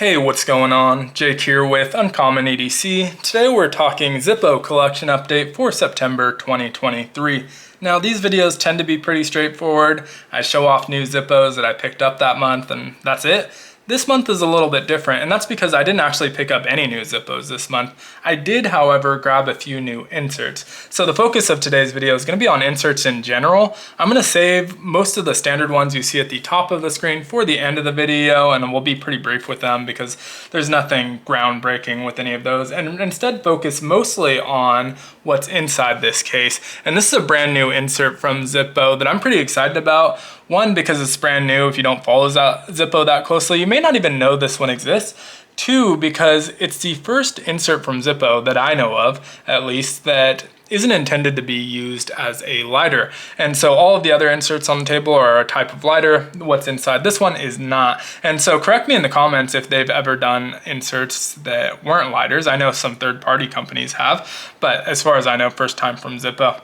Hey, what's going on? Jake here with Uncommon EDC. Today we're talking Zippo collection update for September 2023. Now these videos tend to be pretty straightforward. I show off new Zippos that I picked up that month and that's it. This month is a little bit different, and that's because I didn't actually pick up any new Zippos this month. I did, however, grab a few new inserts. So the focus of today's video is going to be on inserts in general. I'm going to save most of the standard ones you see at the top of the screen for the end of the video, and we'll be pretty brief with them because there's nothing groundbreaking with any of those, and instead focus mostly on what's inside this case. And this is a brand new insert from Zippo that I'm pretty excited about. One, because it's brand new. If you don't follow Zippo that closely, you may not even know this one exists. Two, because it's the first insert from Zippo that I know of, at least, that isn't intended to be used as a lighter. And so all of the other inserts on the table are a type of lighter. What's inside this one is not. And so correct me in the comments if they've ever done inserts that weren't lighters. I know some third-party companies have, but as far as I know, first time from Zippo.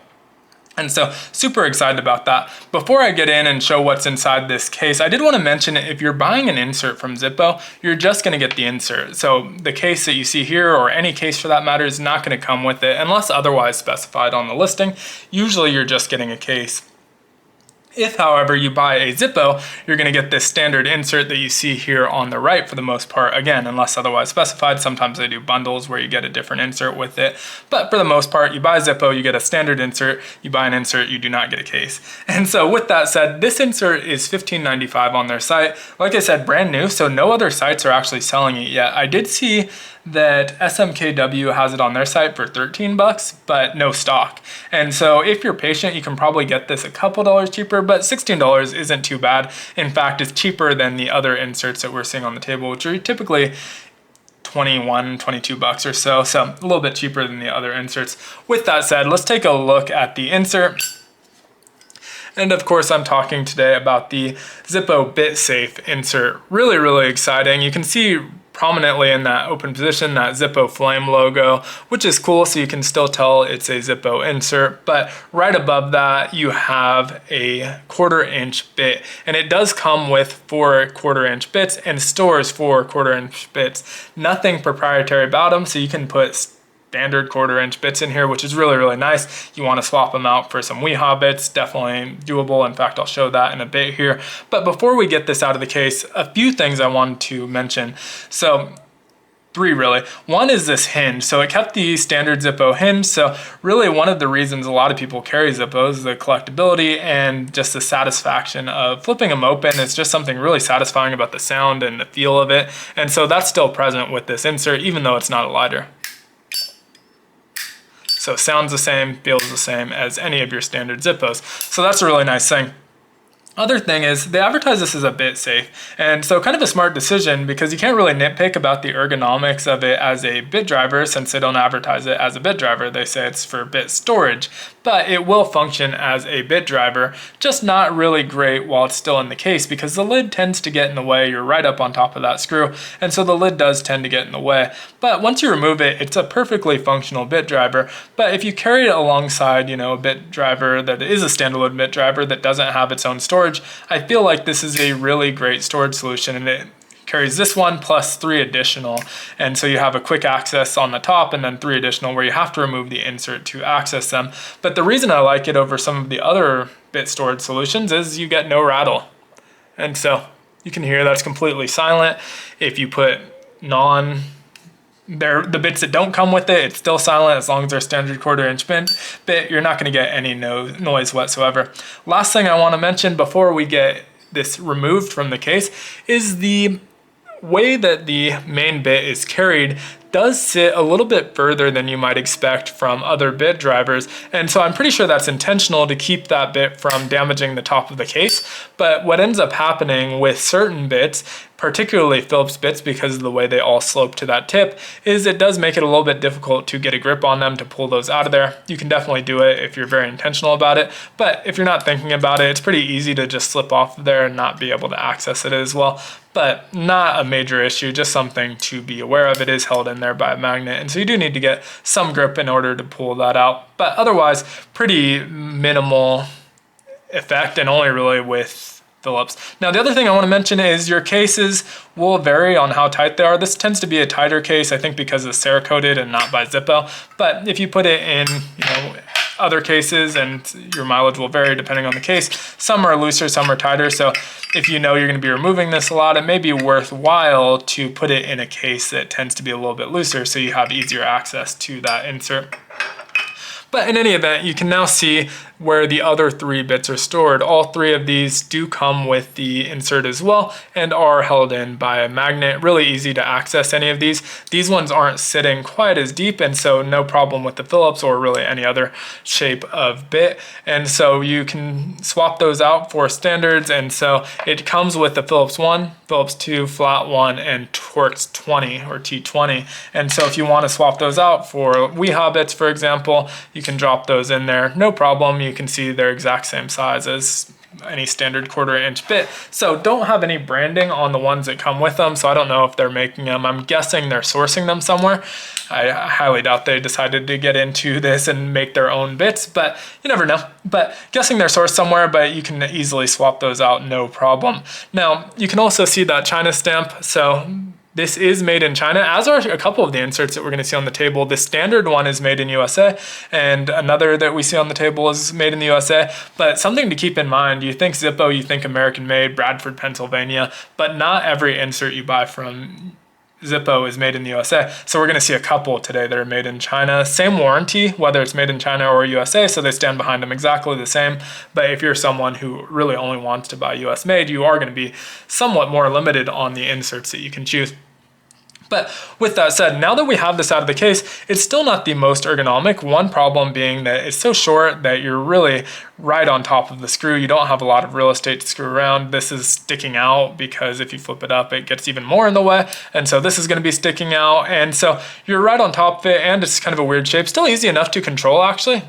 And so super excited about that. Before I get in and show what's inside this case, I did want to mention if you're buying an insert from Zippo, you're just going to get the insert. So the case that you see here, or any case for that matter, is not going to come with it unless otherwise specified on the listing. Usually you're just getting a case. If, however, you buy a Zippo, you're going to get this standard insert that you see here on the right for the most part, again, unless otherwise specified. Sometimes they do bundles where you get a different insert with it. But for the most part, you buy Zippo, you get a standard insert. You buy an insert, you do not get a case. And so with that said, this insert is $15.95 on their site. Like I said, brand new, so no other sites are actually selling it yet. I did see that SMKW has it on their site for $13, but no stock. And so if you're patient, you can probably get this a couple dollars cheaper, but $16 isn't too bad. In fact, it's cheaper than the other inserts that we're seeing on the table, which are typically 21, 22 bucks or so. So a little bit cheaper than the other inserts. With that said, let's take a look at the insert. And of course, I'm talking today about the Zippo Bit Safe Insert. Really, really exciting. You can see prominently in that open position that Zippo Flame logo, which is cool, so you can still tell it's a Zippo insert. But right above that, you have a 1/4 inch bit, and it does come with 4 1/4 inch bits and stores 4 1/4 inch bits. Nothing proprietary about them, so you can put standard 1/4 inch bits in here, which is really, really nice. You want to swap them out for some Weehaw bits, definitely doable. In fact, I'll show that in a bit here. But before we get this out of the case, a few things I wanted to mention. So 3 really. One is this hinge. So it kept the standard Zippo hinge. So really one of the reasons a lot of people carry Zippos is the collectability and just the satisfaction of flipping them open. It's just something really satisfying about the sound and the feel of it. And so that's still present with this insert, even though it's not a lighter. So sounds the same, feels the same as any of your standard Zippos. So that's a really nice thing. Other thing is they advertise this as a bit safe, and so kind of a smart decision because you can't really nitpick about the ergonomics of it as a bit driver since they don't advertise it as a bit driver. They say it's for bit storage, but it will function as a bit driver, just not really great while it's still in the case because the lid tends to get in the way. You're right up on top of that screw, and so the lid does tend to get in the way. But once you remove it, it's a perfectly functional bit driver. But if you carry it alongside, a bit driver that is a standalone bit driver that doesn't have its own storage, I feel like this is a really great storage solution, and it carries this one plus 3 additional. And so you have a quick access on the top and then 3 additional where you have to remove the insert to access them. But the reason I like it over some of the other bit storage solutions is you get no rattle. And so you can hear that's completely silent. If you put the bits that don't come with it, it's still silent as long as they're standard 1/4 inch bit. You're not going to get any noise whatsoever. Last thing I want to mention before we get this removed from the case is the way that the main bit is carried does sit a little bit further than you might expect from other bit drivers. And so I'm pretty sure that's intentional to keep that bit from damaging the top of the case. But what ends up happening with certain bits, particularly Phillips bits because of the way they all slope to that tip, is it does make it a little bit difficult to get a grip on them to pull those out of there. You can definitely do it if you're very intentional about it, but if you're not thinking about it, it's pretty easy to just slip off of there and not be able to access it as well. But not a major issue, just something to be aware of. It is held in there by a magnet, and so you do need to get some grip in order to pull that out. But otherwise, pretty minimal effect, and only really with Phillips. Now the other thing I want to mention is your cases will vary on how tight they are. This tends to be a tighter case, I think because it's Cerakoted and not by Zippo. But if you put it in, other cases, and your mileage will vary depending on the case. Some are looser, some are tighter. So if you know you're going to be removing this a lot, it may be worthwhile to put it in a case that tends to be a little bit looser so you have easier access to that insert. But in any event, you can now see where the other 3 bits are stored. All 3 of these do come with the insert as well and are held in by a magnet. Really easy to access any of these. These ones aren't sitting quite as deep, and so no problem with the Phillips or really any other shape of bit. And so you can swap those out for standards, and so it comes with the Phillips 1, Phillips 2, flat 1, and Torx 20 or T20. And so if you want to swap those out for Weehaw bits, for example, you can drop those in there, no problem. You can see they're exact same size as any standard 1/4 inch bit. So don't have any branding on the ones that come with them, so I don't know if they're making them. I'm guessing they're sourcing them somewhere. I highly doubt they decided to get into this and make their own bits, but you never know. But guessing they're sourced somewhere, but you can easily swap those out, no problem. Now, you can also see that China stamp, so this is made in China, as are a couple of the inserts that we're going to see on the table. The standard one is made in USA, and another that we see on the table is made in the USA. But something to keep in mind, you think Zippo, you think American made, Bradford, Pennsylvania, but not every insert you buy from Zippo is made in the USA. So we're going to see a couple today that are made in China. Same warranty, whether it's made in China or USA, so they stand behind them exactly the same. But if you're someone who really only wants to buy US made, you are going to be somewhat more limited on the inserts that you can choose. But with that said, now that we have this out of the case, it's still not the most ergonomic. One problem being that it's so short that you're really right on top of the screw. You don't have a lot of real estate to screw around. This is sticking out because if you flip it up, it gets even more in the way. And so this is going to be sticking out. And so you're right on top of it, and it's kind of a weird shape. Still easy enough to control, actually,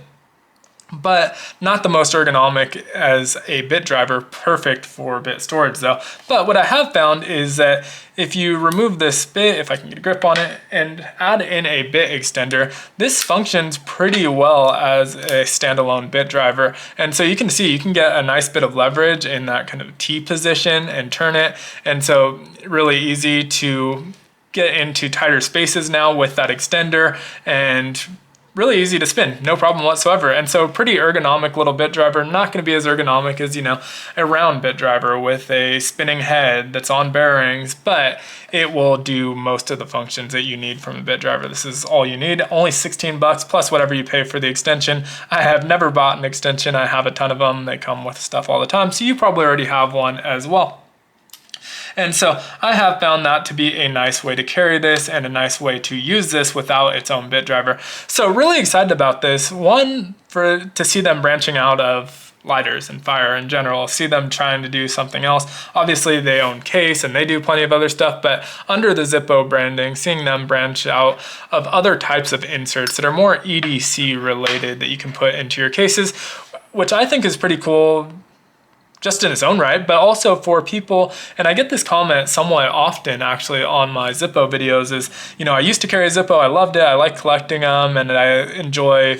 but not the most ergonomic as a bit driver. Perfect for bit storage though. But what I have found is that if you remove this bit, if I can get a grip on it, and add in a bit extender, this functions pretty well as a standalone bit driver. And so you can see, you can get a nice bit of leverage in that kind of T position and turn it. And so really easy to get into tighter spaces now with that extender, and really easy to spin, no problem whatsoever. And so pretty ergonomic little bit driver, not going to be as ergonomic as, a round bit driver with a spinning head that's on bearings, but it will do most of the functions that you need from a bit driver. This is all you need. Only 16 bucks plus whatever you pay for the extension. I have never bought an extension. I have a ton of them. They come with stuff all the time, so you probably already have one as well. And so I have found that to be a nice way to carry this and a nice way to use this without its own bit driver. So really excited about this. One, to see them branching out of lighters and fire in general, see them trying to do something else. Obviously they own case and they do plenty of other stuff, but under the Zippo branding, seeing them branch out of other types of inserts that are more EDC related that you can put into your cases, which I think is pretty cool just in its own right, but also for people, and I get this comment somewhat often actually on my Zippo videos is, I used to carry a Zippo, I loved it, I like collecting them, and I enjoy,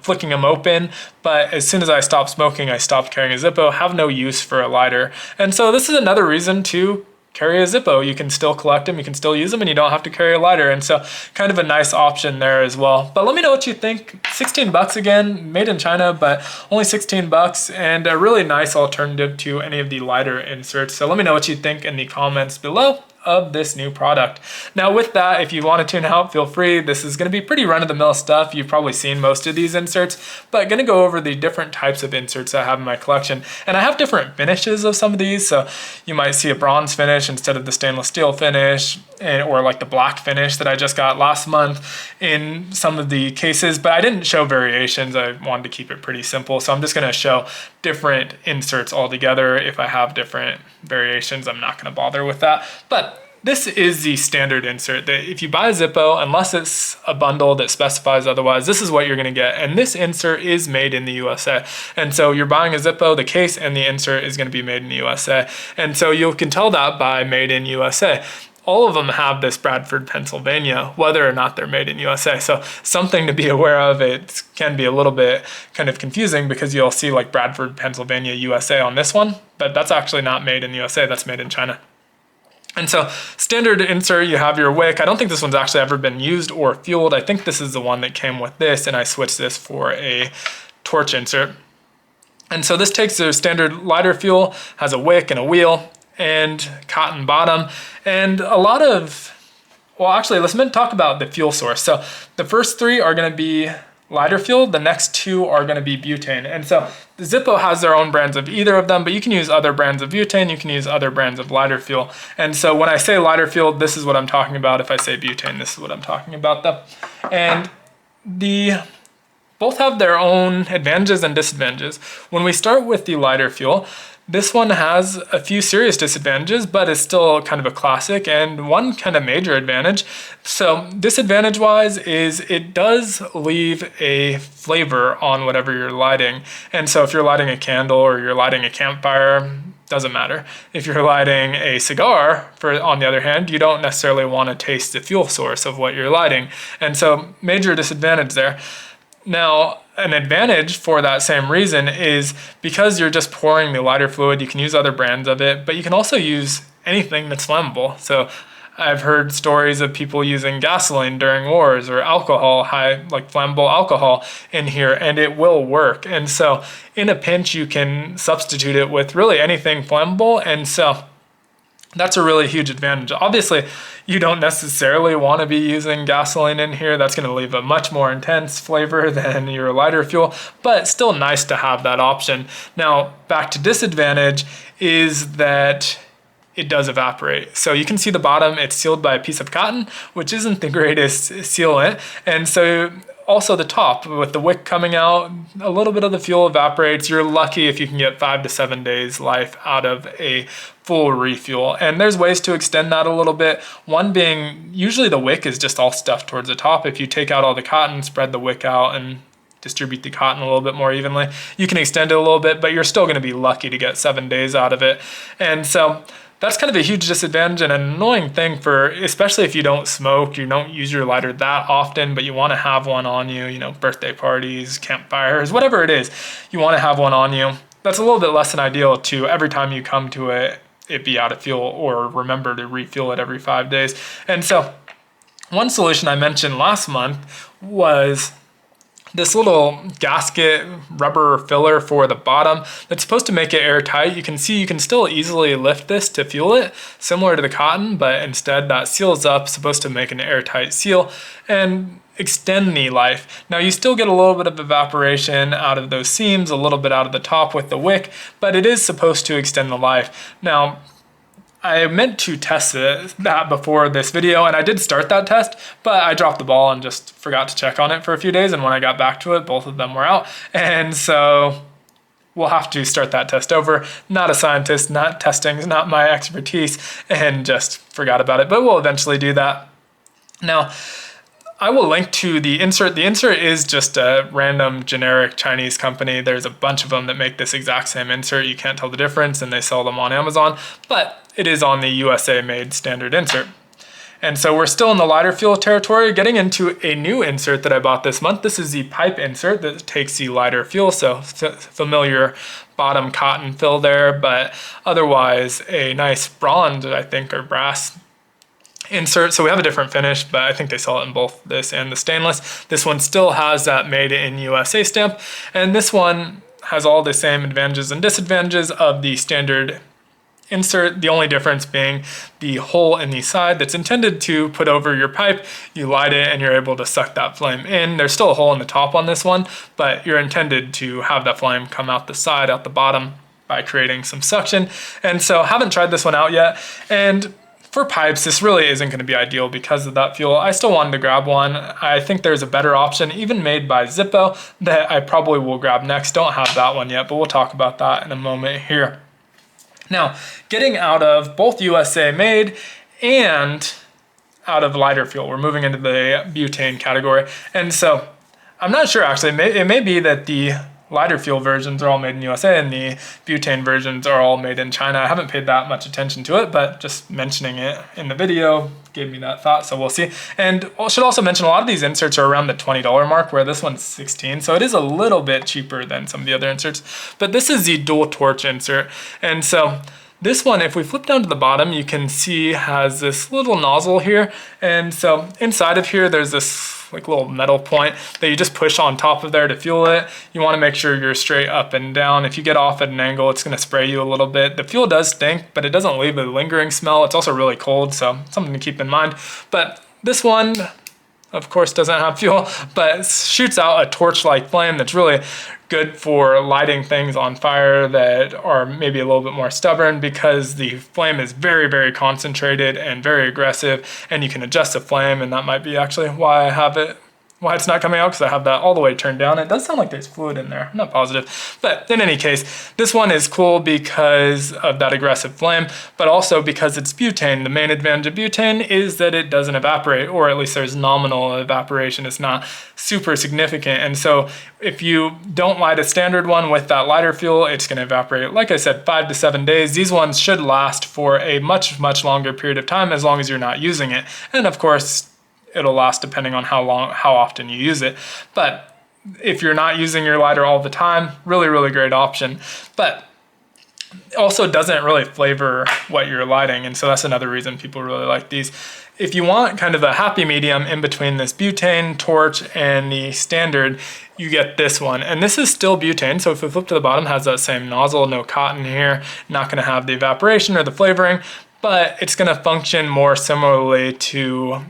flicking them open, but as soon as I stopped smoking, I stopped carrying a Zippo, have no use for a lighter. And so this is another reason to carry a Zippo. You can still collect them, you can still use them, and you don't have to carry a lighter. And so kind of a nice option there as well. But let me know what you think. 16 bucks again, made in China, but only 16 bucks, and a really nice alternative to any of the lighter inserts. So let me know what you think in the comments below of this new product. Now with that, if you want to tune out, feel free. This is going to be pretty run-of-the-mill stuff. You've probably seen most of these inserts, but going to go over the different types of inserts I have in my collection. And I have different finishes of some of these, so you might see a bronze finish instead of the stainless steel finish, or like the black finish that I just got last month in some of the cases, but I didn't show variations. I wanted to keep it pretty simple, so I'm just going to show different inserts altogether. If I have different variations, I'm not going to bother with that. But this is the standard insert that if you buy a Zippo, unless it's a bundle that specifies otherwise, this is what you're going to get. And this insert is made in the USA. And so you're buying a Zippo, the case and the insert is going to be made in the USA. And so you can tell that by made in USA. all of them have this Bradford, Pennsylvania, whether or not they're made in USA. So something to be aware of. It can be a little bit kind of confusing because you'll see like Bradford, Pennsylvania, USA on this one, but that's actually not made in the USA, that's made in China. And so standard insert, you have your wick. I don't think this one's actually ever been used or fueled. I think this is the one that came with this, and I switched this for a torch insert. And so this takes the standard lighter fuel, has a wick and a wheel, and cotton bottom, and a lot of, well, actually, let's talk about the fuel source. So the first three are going to be lighter fuel, the next two are going to be butane. And so Zippo has their own brands of either of them, but you can use other brands of butane, you can use other brands of lighter fuel. And so when I say lighter fuel, this is what I'm talking about. If I say butane, this is what I'm talking about though. And both have their own advantages and disadvantages. When we start with the lighter fuel, this one has a few serious disadvantages, but is still kind of a classic, and one kind of major advantage. So disadvantage-wise is it does leave a flavor on whatever you're lighting. And so if you're lighting a candle or you're lighting a campfire, doesn't matter. If you're lighting a cigar, on the other hand, you don't necessarily want to taste the fuel source of what you're lighting. And so major disadvantage there. Now, an advantage for that same reason is because you're just pouring the lighter fluid, you can use other brands of it, but you can also use anything that's flammable. So I've heard stories of people using gasoline during wars or alcohol, like flammable alcohol in here, and it will work. And so in a pinch, you can substitute it with really anything flammable. And so that's a really huge advantage. Obviously, you don't necessarily want to be using gasoline in here. That's going to leave a much more intense flavor than your lighter fuel, but still nice to have that option. Now, back to disadvantage is that it does evaporate. So you can see the bottom, it's sealed by a piece of cotton, which isn't the greatest sealant. And so also the top, with the wick coming out, a little bit of the fuel evaporates. You're lucky if you can get 5 to 7 days life out of a full refuel. And there's ways to extend that a little bit. One being, usually the wick is just all stuffed towards the top. If you take out all the cotton, spread the wick out, and distribute the cotton a little bit more evenly, you can extend it a little bit, but you're still going to be lucky to get 7 days out of it. And so that's kind of a huge disadvantage and an annoying thing for, especially if you don't smoke, you don't use your lighter that often, but you want to have one on you, you know, birthday parties, campfires, whatever it is, you want to have one on you. That's a little bit less than ideal to every time you come to it be out of fuel, or remember to refuel it every 5 days. And so one solution I mentioned last month was this little gasket rubber filler for the bottom that's supposed to make it airtight. You can see you can still easily lift this to fuel it, similar to the cotton, but instead that seals up, supposed to make an airtight seal and extend the life. Now you still get a little bit of evaporation out of those seams, a little bit out of the top with the wick, but it is supposed to extend the life. Now, I meant to test that before this video, and I did start that test, but I dropped the ball and just forgot to check on it for a few days, and when I got back to it, both of them were out. And so we'll have to start that test over. Not a scientist, not testing, is not my expertise, and just forgot about it, but we'll eventually do that. Now, I will link to the insert. The insert is just a random generic Chinese company. There's a bunch of them that make this exact same insert. You can't tell the difference, and they sell them on Amazon, but it is on the USA made standard insert. And so we're still in the lighter fuel territory, getting into a new insert that I bought this month. This is the pipe insert that takes the lighter fuel, so familiar bottom cotton fill there, but otherwise a nice bronze, I think, or brass insert. So we have a different finish, but I think they sell it in both this and the stainless. This one still has that made in USA stamp, and this one has all the same advantages and disadvantages of the standard insert, the only difference being the hole in the side that's intended to put over your pipe. You light it and you're able to suck that flame in. There's still a hole in the top on this one, but you're intended to have that flame come out the side, out the bottom, by creating some suction. And so haven't tried this one out yet, and for pipes, this really isn't going to be ideal because of that fuel. I still wanted to grab one. I think there's a better option, even made by Zippo, that I probably will grab next. Don't have that one yet, but we'll talk about that in a moment here. Now, getting out of both USA made and out of lighter fuel, we're moving into the butane category. And so I'm not sure, actually. It may be that the lighter fuel versions are all made in USA and the butane versions are all made in China. I haven't paid that much attention to it, but just mentioning it in the video gave me that thought, so we'll see. And I should also mention a lot of these inserts are around the $20 mark, where this one's $16, so it is a little bit cheaper than some of the other inserts. But this is the dual torch insert, and so this one, if we flip down to the bottom, you can see has this little nozzle here. And so inside of here, there's this like little metal point that you just push on top of there to fuel it. You want to make sure you're straight up and down. If you get off at an angle, it's going to spray you a little bit. The fuel does stink, but it doesn't leave a lingering smell. It's also really cold, so something to keep in mind. But this one, of course, doesn't have fuel, but shoots out a torch-like flame that's really good for lighting things on fire that are maybe a little bit more stubborn, because the flame is very, very concentrated and very aggressive, and you can adjust the flame, and that might be actually why it's not coming out, because I have that all the way turned down. It does sound like there's fluid in there. I'm not positive. But in any case, this one is cool because of that aggressive flame, but also because it's butane. The main advantage of butane is that it doesn't evaporate, or at least there's nominal evaporation. It's not super significant. And so if you don't light a standard one with that lighter fuel, it's going to evaporate. Like I said, 5 to 7 days. These ones should last for a much, much longer period of time, as long as you're not using it. And of course, it'll last depending on how often you use it. But if you're not using your lighter all the time, really, really great option. But it also doesn't really flavor what you're lighting, and so that's another reason people really like these. If you want kind of a happy medium in between this butane torch and the standard, you get this one. And this is still butane, so if we flip to the bottom, it has that same nozzle, no cotton here, not gonna have the evaporation or the flavoring, but it's gonna function more similarly to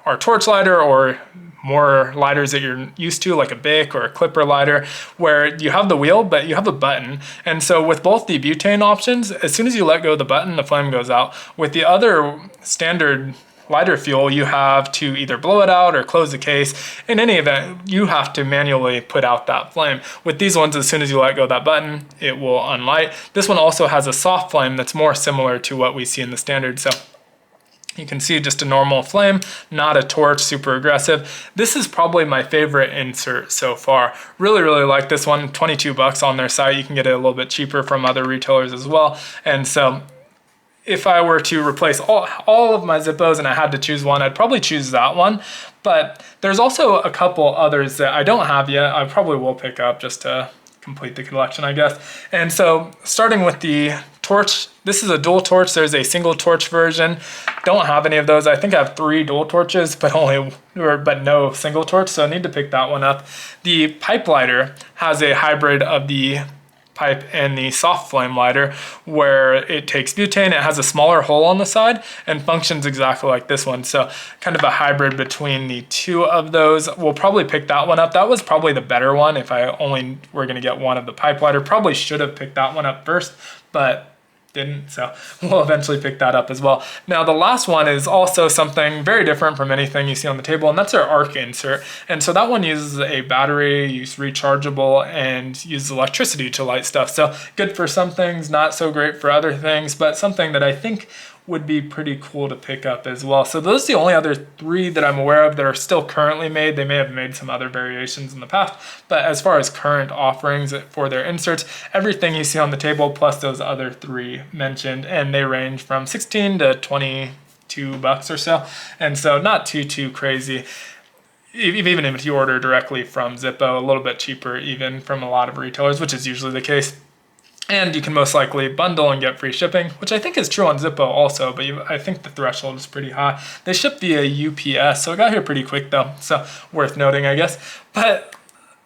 our torch lighter or more lighters that you're used to, like a Bic or a Clipper lighter, where you have the wheel, but you have a button. And so with both the butane options, as soon as you let go of the button, the flame goes out. With the other standard lighter fuel, you have to either blow it out or close the case. In any event, you have to manually put out that flame. With these ones, as soon as you let go of that button, it will unlight. This one also has a soft flame that's more similar to what we see in the standard. So you can see just a normal flame, not a torch, super aggressive. This is probably my favorite insert so far. Really, really like this one. 22 bucks on their site. You can get it a little bit cheaper from other retailers as well. And so if I were to replace all of my Zippos and I had to choose one, I'd probably choose that one. But there's also a couple others that I don't have yet. I probably will pick up just to complete the collection, I guess. And so starting with the torch, this is a dual torch. There's a single torch version. Don't have any of those. I think I have 3 dual torches, but no single torch, so I need to pick that one up. The pipe lighter has a hybrid of the pipe and the soft flame lighter, where it takes butane, it has a smaller hole on the side and functions exactly like this one. So kind of a hybrid between the two of those. We'll probably pick that one up. That was probably the better one if I only were gonna get one of the pipe lighter. Probably should have picked that one up first, but didn't, so we'll eventually pick that up as well. Now the last one is also something very different from anything you see on the table, and that's our arc insert. And so that one uses a battery, uses rechargeable, and uses electricity to light stuff. So good for some things, not so great for other things, but something that I think would be pretty cool to pick up as well. So those are the only other 3 that I'm aware of that are still currently made. They may have made some other variations in the past, but as far as current offerings for their inserts, everything you see on the table plus those other 3 mentioned, and they range from 16 to 22 bucks or so. And so not too crazy. Even if you order directly from Zippo, a little bit cheaper even from a lot of retailers, which is usually the case. And you can most likely bundle and get free shipping, which I think is true on Zippo also, but I think the threshold is pretty high. They ship via UPS, so it got here pretty quick though, so worth noting, I guess. But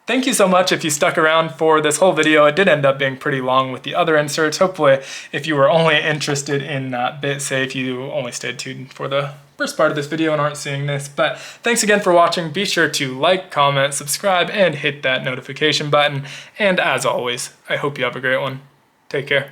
thank you so much if you stuck around for this whole video. It did end up being pretty long with the other inserts. Hopefully, if you were only interested in that Bit Safe, you only stayed tuned for the first part of this video and aren't seeing this. But thanks again for watching. Be sure to like, comment, subscribe, and hit that notification button. And as always, I hope you have a great one. Take care.